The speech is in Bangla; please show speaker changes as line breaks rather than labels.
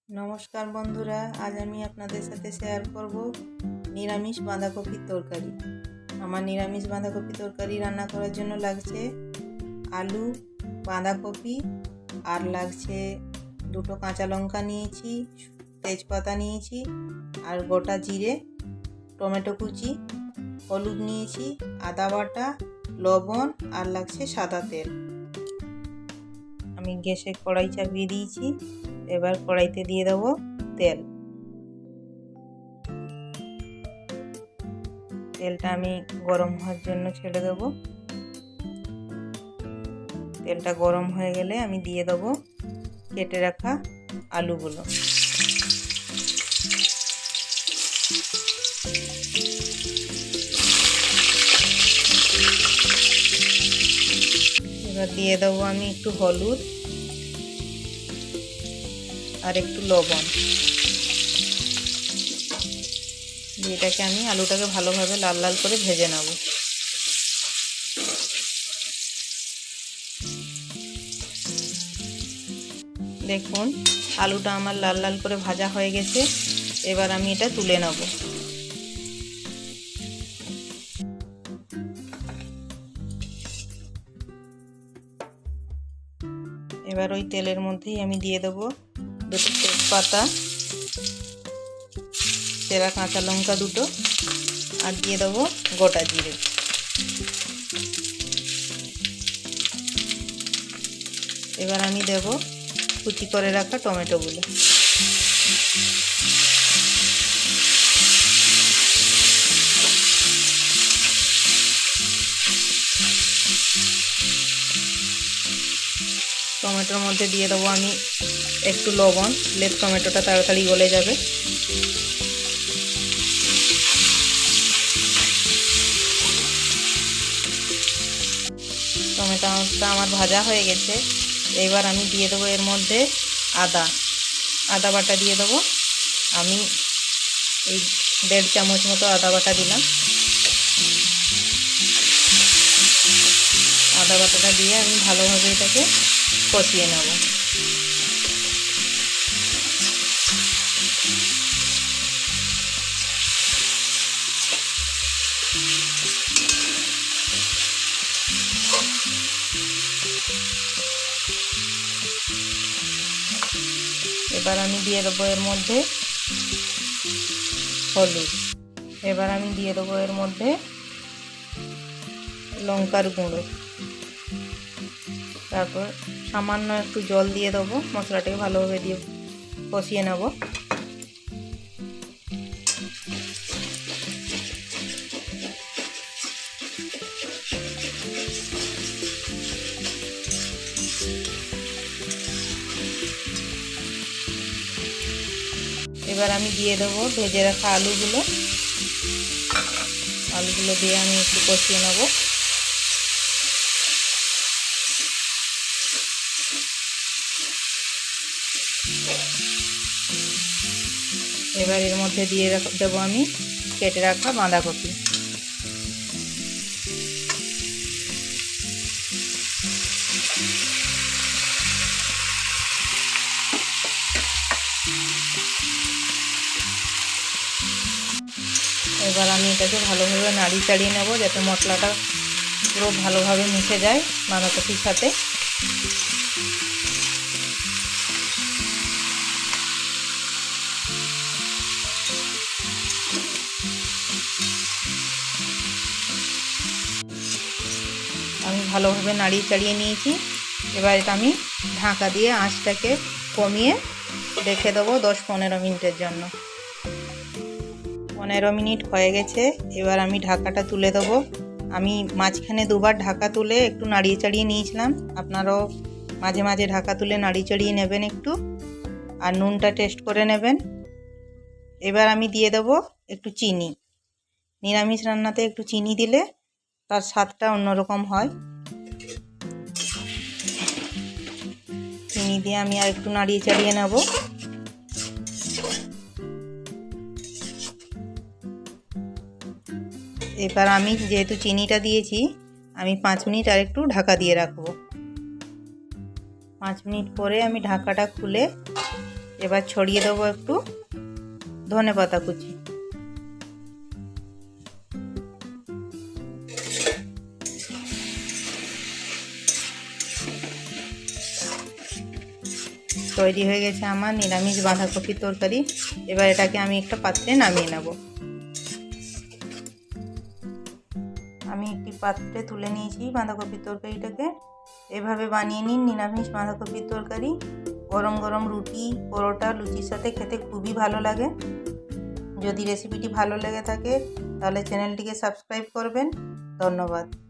নমস্কার বন্ধুরা, আজ আমি আপনাদের সাথে শেয়ার করব নিরামিষ বাঁধাকপির তরকারি। আমার নিরামিষ বাঁধাকপি তরকারি রান্না করার জন্য লাগছে আলু, বাঁধাকপি, আর লাগছে দুটো কাঁচা লঙ্কা নিয়েছি, তেজপাতা নিয়েছি, আর গোটা জিরে, টমেটো কুচি, হলুদ নিয়েছি, আদা বাটা, লবণ, আর লাগছে সাদা তেল। আমি গ্যাসে কড়াই চাপিয়ে দিয়েছি। এবার কড়াইতে দিয়ে দেবো তেল। তেলটা আমি গরম হওয়ার জন্য ছেড়ে দেব। তেলটা গরম হয়ে গেলে আমি দিয়ে দেবো কেটে রাখা আলুগুলো। এবার দিয়ে দেবো আমি একটু হলুদ আর একটু লবণ। এটাকে আমি আলুটাকে ভালোভাবে লাল লাল করে ভেজে নেব। দেখুন আলুটা আমার লাল লাল করে ভাজা হয়ে গেছে। এবার আমি এটা তুলে নেব। এবার ওই তেলের মধ্যেই আমি দিয়ে দেবো দুটো তেজপাতা, চেরা কাঁচা লঙ্কা দুটো, আর দিয়ে দেবো গোটা জিরে। এবার আমি দেব কুচি করে রাখা টমেটোগুলো। টমেটোর মধ্যে দিয়ে দেবো আমি একটু লবণ, লেট টমেটোটা তাড়াতাড়ি গলে যাবে। টমেটোটা আমার ভাজা হয়ে গেছে। এবার আমি দিয়ে দেবো এর মধ্যে আদা বাটা দিয়ে দেবো। আমি এই 1.5 চামচ মতো আদা বাটা দিলাম। আদা বাটাটা দিয়ে আমি ভালোভাবে এটাকে কষিয়ে নেব। এবার আমি দিয়ে দেবো এর মধ্যে হলুদ। এবার আমি দিয়ে দেবো এর মধ্যে লঙ্কার গুঁড়ো। তারপর সামান্য একটু জল দিয়ে দেবো। মশলাটাকে ভালোভাবে দিয়ে কষিয়ে নেব। এবার আমি দিয়ে দেবো ভেজে রাখা আলুগুলো দিয়ে আমি একটু কষিয়ে নেব। এবার এর মধ্যে দিয়ে দেবো আমি কেটে রাখা বাঁধাকপি। এবার আমি এটাকে ভালোভাবে নাড়িয়ে চাড়িয়ে নেব যাতে মশলাটা পুরো ভালোভাবে মিশে যায় বাঁধাকপির সাথে। আমি ভালোভাবে নাড়িয়ে চাড়িয়ে নিয়েছি। এবার এটা আমি ঢাকা দিয়ে আঁচটাকে কমিয়ে রেখে দেবো 10-15 মিনিটের জন্য। 15 মিনিট হয়ে গেছে। এবার আমি ঢাকাটা তুলে দেবো। আমি মাঝখানে দুবার ঢাকা তুলে একটু নাড়িয়ে চাড়িয়ে নিয়েছিলাম। আপনারাও মাঝে মাঝে ঢাকা তুলে নাড়িয়ে চাড়িয়ে নেবেন একটু, আর নুনটা টেস্ট করে নেবেন। এবার আমি দিয়ে দেবো একটু চিনি। নিরামিষ রান্নাতে একটু চিনি দিলে তার স্বাদটা অন্যরকম হয়। চিনি দিয়ে আমি আর একটু নাড়িয়ে চাড়িয়ে নেব। এবার আমি যেহেতু চিনিটা দিয়েছি, আমি 5 মিনিট আর একটু ঢাকা দিয়ে রাখবো। 5 মিনিট পরে আমি ঢাকাটা খুলে এবার ছড়িয়ে দেবো একটু ধনেপাতা কুচি। তৈরি হয়ে গেছে আমার নিরামিষ বাঁধাকপির তরকারি। এবার এটাকে আমি একটা পাত্রে নামিয়ে নেব। আমি একটি পাত্রে তুলে নিয়েছি বাঁধাকপির তরকারিটাকে। এভাবে বানিয়ে নিন নিরামিষ বাঁধাকপির তরকারি। গরম গরম রুটি, পরোটা, লুচির সাথে খেতে খুবই ভালো লাগে। যদি রেসিপিটি ভালো লেগে থাকে তাহলে চ্যানেলটিকে সাবস্ক্রাইব করবেন। ধন্যবাদ।